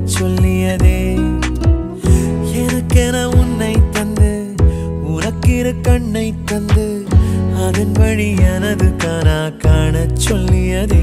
சொல்லியதே. எனக்கென உன்னை தந்து உனக்கிரு கண்ணை தந்து அதன் வழி எனது கனா காண சொல்லியதே.